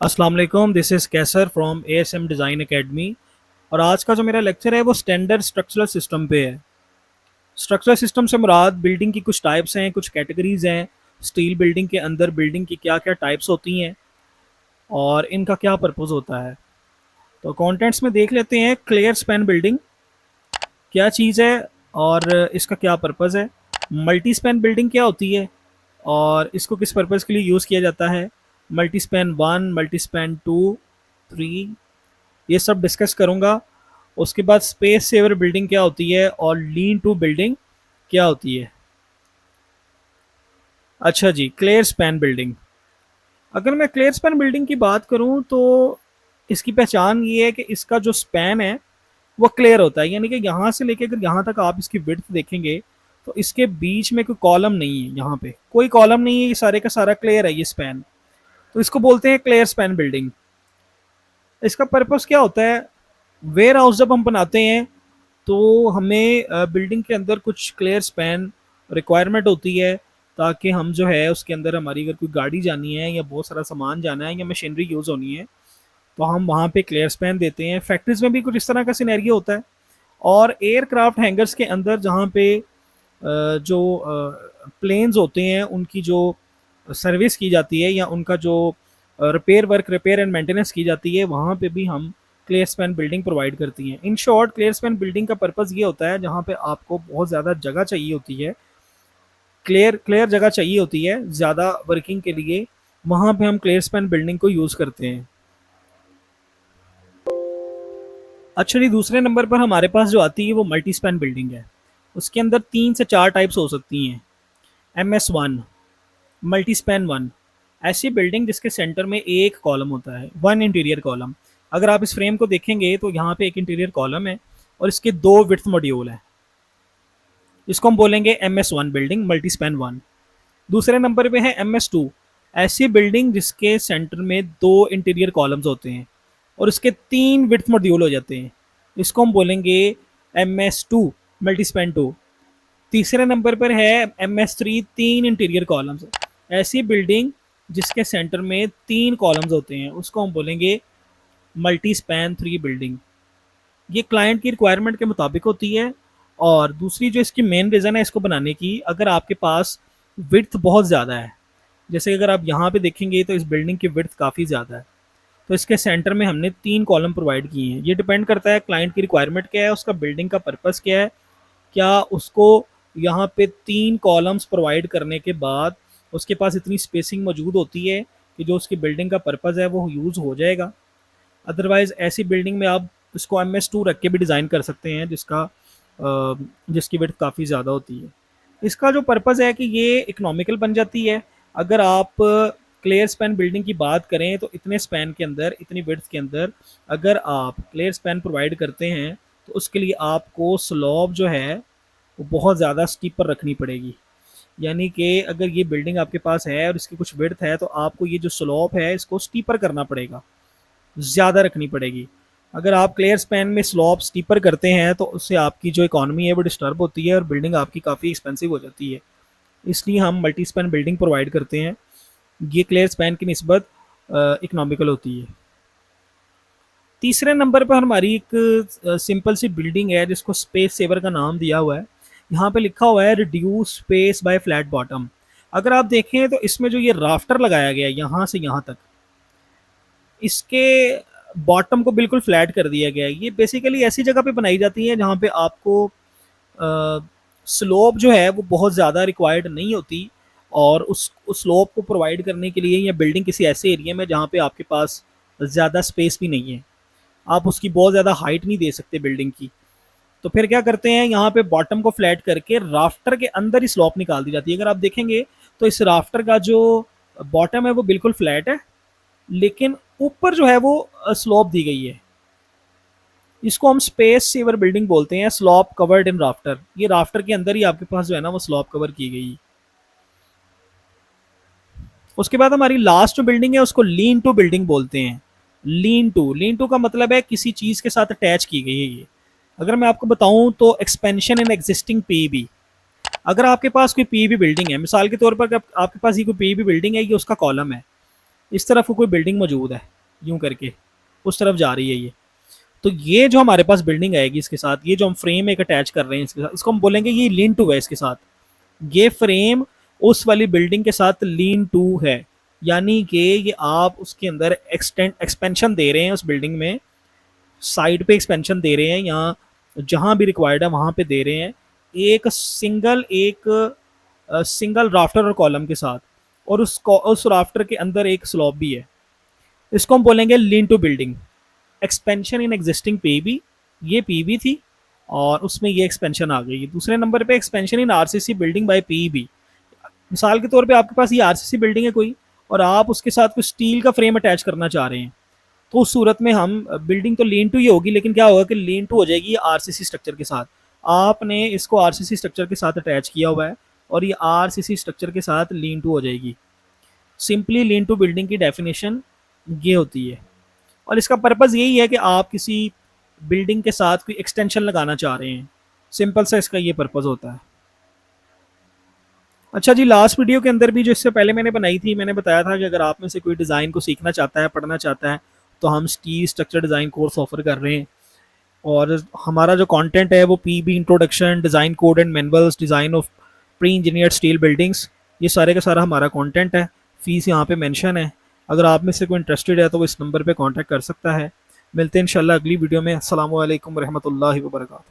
अस्सलाम वालेकुम, this is Kaiser from ASM design academy. और आज का जो मेरा लेक्चर है वो स्टैंडर्ड स्ट्रक्चरल सिस्टम पे है। स्ट्रक्चरल सिस्टम से मुराद बिल्डिंग की कुछ टाइप्स हैं, कुछ कैटेगरीज हैं। स्टील बिल्डिंग के अंदर बिल्डिंग की क्या क्या टाइप्स होती हैं और इनका क्या पर्पज़ होता है। तो कंटेंट्स में देख लेते हैं। क्लियर स्पैन बिल्डिंग क्या चीज़ है और इसका क्या पर्पज़ है। मल्टी स्पैन बिल्डिंग क्या होती है और इसको किस पर्पज़ के लिए यूज़ किया जाता है। Multi span one, multi span two, three, ये सब डिस्कस करूंगा। उसके बाद स्पेस सेवर बिल्डिंग क्या होती है और लीन टू बिल्डिंग क्या होती है। अच्छा जी, क्लियर स्पैन बिल्डिंग। अगर मैं क्लियर स्पैन बिल्डिंग की बात करूं तो इसकी पहचान ये है कि इसका जो स्पैन है वो क्लियर होता है, यानी कि यहाँ से लेके अगर यहाँ तक आप इसकी विड्थ देखेंगे तो इसके बीच में कोई कॉलम नहीं है, यहाँ पे कोई कॉलम नहीं है, ये सारे का सारा क्लियर है ये स्पैन। तो इसको बोलते हैं क्लियर स्पैन बिल्डिंग। इसका पर्पस क्या होता है, वेयर हाउस जब हम बनाते हैं तो हमें बिल्डिंग के अंदर कुछ क्लियर स्पैन रिक्वायरमेंट होती है, ताकि हम जो है उसके अंदर हमारी अगर कोई गाड़ी जानी है या बहुत सारा सामान जाना है या मशीनरी यूज़ होनी है तो हम वहाँ पे क्लियर स्पैन देते हैं। फैक्ट्रीज में भी कुछ इस तरह का सिनेरियो होता है। और एयरक्राफ्ट हैंगर्स के अंदर जहाँ पे जो प्लेन्स होते हैं उनकी जो सर्विस की जाती है या उनका जो रिपेयर एंड मेंटेनेंस की जाती है, वहाँ पे भी हम क्लियर स्पैन बिल्डिंग प्रोवाइड करती हैं। In short clear span building का पर्पज़ ये होता है जहाँ पे आपको बहुत ज़्यादा जगह चाहिए होती है, क्लियर क्लियर जगह चाहिए होती है ज़्यादा वर्किंग के लिए, वहाँ पे हम क्लियर स्पैन बिल्डिंग को यूज़ करते हैं। अच्छा जी, दूसरे नंबर पर हमारे पास जो आती है वो मल्टी स्पैन बिल्डिंग है। उसके अंदर 3 से 4 टाइप्स हो सकती हैं। MS1, मल्टी स्पैन वन, ऐसी बिल्डिंग जिसके सेंटर में एक कॉलम होता है, वन इंटीरियर कॉलम। अगर आप इस फ्रेम को देखेंगे तो यहाँ पे एक इंटीरियर कॉलम है और इसके 2 विड्थ मॉड्यूल हैं। इसको हम बोलेंगे MS1 building, multi span one. दूसरे नंबर पे है MS2, ऐसी बिल्डिंग जिसके सेंटर में 2 इंटीरियर कॉलम्स होते हैं और उसके 3 विड्थ मॉड्यूल हो जाते हैं। इसको हम बोलेंगे MS2 मल्टी स्पैन टू। तीसरे नंबर पर है MS3, 3 इंटीरियर कॉलम्स, ऐसी बिल्डिंग जिसके सेंटर में 3 कॉलम्स होते हैं, उसको हम बोलेंगे मल्टी स्पैन थ्री बिल्डिंग। ये क्लाइंट की रिक्वायरमेंट के मुताबिक होती है। और दूसरी जो इसकी मेन रीज़न है इसको बनाने की, अगर आपके पास विड्थ बहुत ज़्यादा है, जैसे अगर आप यहाँ पे देखेंगे तो इस बिल्डिंग की विड्थ काफ़ी ज़्यादा है, तो इसके सेंटर में हमने 3 कॉलम प्रोवाइड किए हैं। ये डिपेंड करता है क्लाइंट की रिक्वायरमेंट क्या है, उसका बिल्डिंग का पर्पस क्या है। क्या उसको यहाँ पे 3 कॉलम्स प्रोवाइड करने के बाद उसके पास इतनी स्पेसिंग मौजूद होती है कि जो उसकी बिल्डिंग का पर्पज़ है वो यूज़ हो जाएगा। अदरवाइज़ ऐसी बिल्डिंग में आप इसको MS2 रख के भी डिज़ाइन कर सकते हैं, जिसकी विड्थ काफ़ी ज़्यादा होती है। इसका जो पर्पज़ है कि ये इकोनॉमिकल बन जाती है। अगर आप क्लियर स्पैन बिल्डिंग की बात करें तो इतने स्पैन के अंदर, इतनी विड्थ के अंदर अगर आप क्लियर स्पैन प्रोवाइड करते हैं तो उसके लिए आपको स्लॉब जो है वो बहुत ज़्यादा स्टीपर रखनी पड़ेगी। यानी कि अगर ये बिल्डिंग आपके पास है और इसकी कुछ विड्थ है तो आपको ये जो स्लॉप है इसको स्टीपर करना पड़ेगा, ज़्यादा रखनी पड़ेगी। अगर आप क्लियर स्पैन में स्लॉप स्टीपर करते हैं तो उससे आपकी जो इकॉनमी है वो डिस्टर्ब होती है और बिल्डिंग आपकी काफ़ी एक्सपेंसिव हो जाती है। इसलिए हम मल्टी स्पैन बिल्डिंग प्रोवाइड करते हैं। ये क्लियर स्पैन की निस्बत इकोनॉमिकल होती है। तीसरे नंबर पर हमारी एक सिंपल सी बिल्डिंग है जिसको स्पेस सेवर का नाम दिया हुआ है। यहाँ पे लिखा हुआ है reduce space by flat bottom. अगर आप देखें तो इसमें जो ये राफ्टर लगाया गया है यहाँ से यहाँ तक, इसके बॉटम को बिल्कुल फ्लैट कर दिया गया है। ये बेसिकली ऐसी जगह पे बनाई जाती है जहाँ पे आपको स्लोप जो है वो बहुत ज़्यादा रिक्वायर्ड नहीं होती, और उस स्लोप को प्रोवाइड करने के लिए या बिल्डिंग किसी ऐसे एरिया में जहाँ पे आपके पास ज़्यादा स्पेस भी नहीं है, आप उसकी बहुत ज़्यादा हाइट नहीं दे सकते बिल्डिंग की, तो फिर क्या करते हैं यहाँ पे बॉटम को फ्लैट करके राफ्टर के अंदर ही स्लॉप निकाल दी जाती है। अगर आप देखेंगे तो इस राफ्टर का जो बॉटम है वो बिल्कुल फ्लैट है, लेकिन ऊपर जो है वो स्लॉप दी गई है। इसको हम स्पेस सेवर बिल्डिंग बोलते हैं, स्लॉप कवर्ड इन राफ्टर। ये राफ्टर के अंदर ही आपके पास जो है ना वो स्लॉप कवर की गई। उसके बाद हमारी लास्ट जो बिल्डिंग है उसको लीन टू बिल्डिंग बोलते हैं। लीन टू का मतलब है किसी चीज के साथ अटैच की गई है ये। अगर मैं आपको बताऊं तो एक्सपेंशन इन एग्जिस्टिंग पीबी। अगर आपके पास कोई पीबी बिल्डिंग है, मिसाल के तौर पर आपके पास ये कोई पीबी बिल्डिंग है, ये उसका कॉलम है, इस तरफ को कोई बिल्डिंग मौजूद है, यूं करके उस तरफ जा रही है ये। तो ये जो हमारे पास बिल्डिंग आएगी इसके साथ, ये जो हम फ्रेम एक अटैच कर रहे हैं इसके साथ, इसको हम बोलेंगे ये लीन टू है इसके साथ। ये फ्रेम उस वाली बिल्डिंग के साथ लीन टू है, यानी कि ये आप उसके अंदर एक्सपेंशन दे रहे हैं उस बिल्डिंग में, साइड पे एक्सपेंशन दे रहे हैं, यहाँ जहाँ भी रिक्वायर्ड है वहाँ पे दे रहे हैं, एक सिंगल राफ्टर और कॉलम के साथ, और उस राफ्टर के अंदर एक स्लॉब भी है। इसको हम बोलेंगे lean to building. Expansion in existing PB, ये पीबी थी और उसमें ये एक्सपेंशन आ गई। दूसरे नंबर पे expansion in RCC building by PB. मिसाल के तौर पे आपके पास ये आरसीसी बिल्डिंग है कोई, और आप उसके साथ कुछ स्टील का फ्रेम अटैच करना चाह रहे हैं, तो उस सूरत में हम बिल्डिंग तो लीन टू ही होगी, लेकिन क्या होगा कि लीन टू हो जाएगी आरसीसी स्ट्रक्चर के साथ। आपने इसको आरसीसी स्ट्रक्चर के साथ अटैच किया हुआ है और ये आरसीसी स्ट्रक्चर के साथ लीन टू हो जाएगी। सिंपली लीन टू बिल्डिंग की डेफिनेशन ये होती है, और इसका पर्पज़ यही है कि आप किसी बिल्डिंग के साथ कोई एक्सटेंशन लगाना चाह रहे हैं, सिंपल सा इसका ये पर्पज़ होता है। अच्छा जी, लास्ट वीडियो के अंदर भी जो इससे पहले मैंने बनाई थी, मैंने बताया था कि अगर आप में से कोई डिज़ाइन को सीखना चाहता है, पढ़ना चाहता है, तो हम steel structure design course offer कर रहे हैं। और हमारा जो कंटेंट है वो PB introduction, design code and manuals, design of pre engineered steel buildings, ये सारे का सारा हमारा कंटेंट है। फीस यहाँ पे मेंशन है। अगर आप में से कोई इंटरेस्टेड है तो वो इस नंबर पे कांटेक्ट कर सकता है। मिलते हैं इंशाल्लाह अगली वीडियो में। अस्सलामु अलैकुम रहमतुल्लाहि व बरकातहू।